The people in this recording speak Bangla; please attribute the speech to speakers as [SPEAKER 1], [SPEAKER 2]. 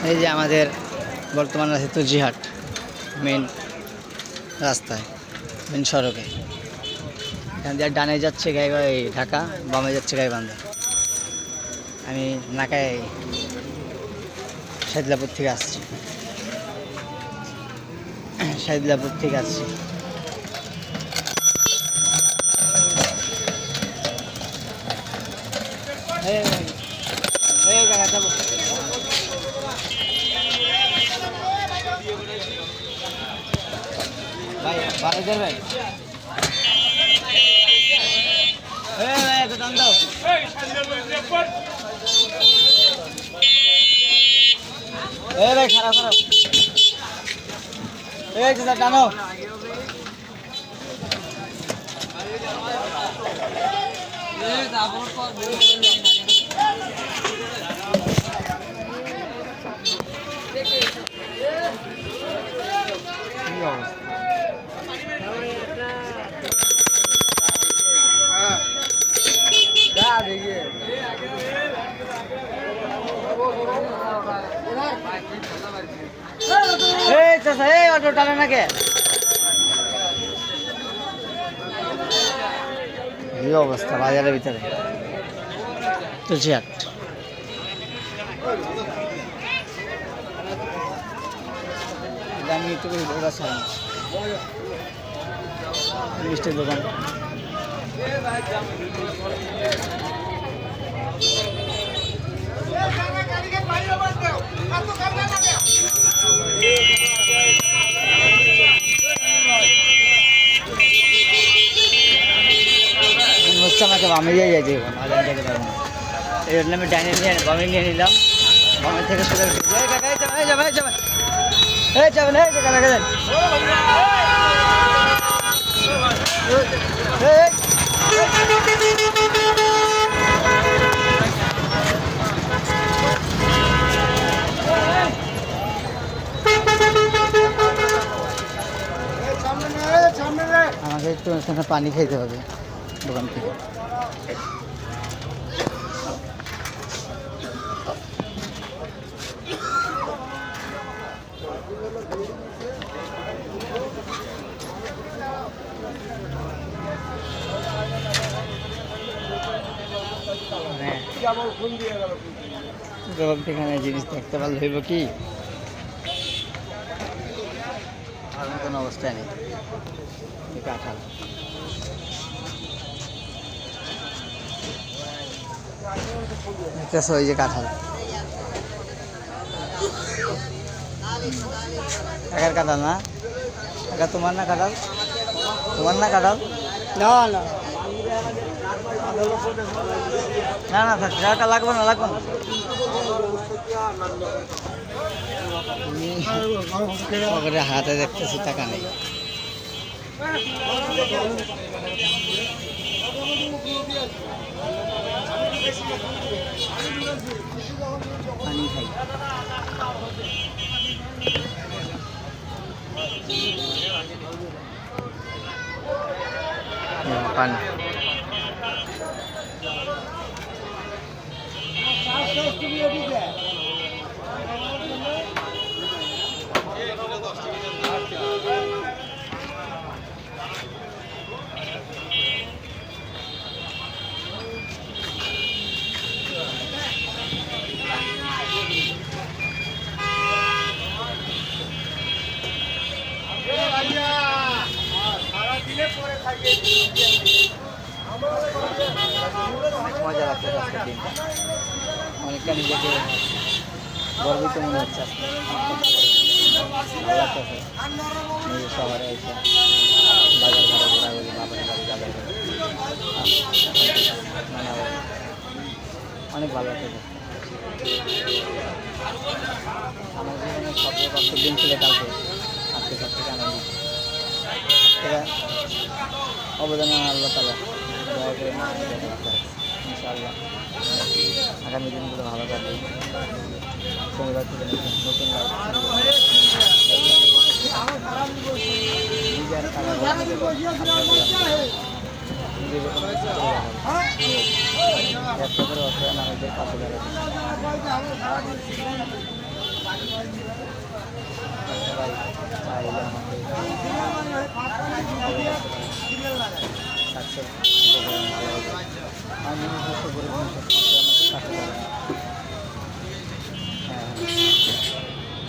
[SPEAKER 1] এই যে আমাদের বর্তমান আছে তুলসীহাট মেন রাস্তায়, মেন সড়কে। এখান দিয়ে ডানে যাচ্ছে ঢাকা, বামে যাচ্ছে গাইবান্ধা। আমি নাকায় সাইদলাপুর থেকে আসছি, সাইদলাপুর থেকে আসছি। ভাই ভাড়া করবেন? দাম দাও। ভাই খারাপ খারাপ টানো। অটো টানে নাকি? এই অবস্থা বাজারের ভিতরে তুলসীহাট। আমি একটু মিষ্টির দোকান। হচ্ছে আমাকে বামে দিয়ে যাইতে এখন আজান থেকে পারবো না, এই জন্য আমি ডাইনে নিয়ে বামে নিয়ে নিলাম। বামে থেকে সোজা আমাকে একটু এখানে পানি খাইতে হবে দোকান থেকে। দোকান থেকে জিনিস দেখতে পারলে হইব কি, আর মতন অবস্থায় নেই। কাঁঠাল দেখতেছ, ওই যে কাঁঠাল, একার কাঁঠাল না? একা তোমার না কাঁঠাল? তোমার না কাঁঠাল? না না না না থাক, টাকা লাগবে না, লাগবে না। তুমি হাতে দেখতেছি টাকা নেই। পানি খাই। পানি অনেক মজা লাগছে আজকের দিনটা, অনেকটা নিজেকে গর্বিত মনে হচ্ছে। ভালো লাগতেছে নিজের শহরে এসে বাজার ঘরে ঘোরাঘুরি, বাবার বাড়ি বাজার ঘরে, মানে অনেক ভালো লাগতেছে। আমার জীবনের সবচেয়ে কষ্টের দিন ছিল কালকে, আজকে সব থেকে আনন্দিত। অবদান আল্লাহ তাআলা দয়া করে ইনশাআল্লাহ আগামী দিনগুলো ভালো কাটবে। শনিবার থেকে নতুন ব্যবসা করে অসহায় মানুষদের পাশে দাঁড়াবে। একটা ভাই চাইলে আমাকে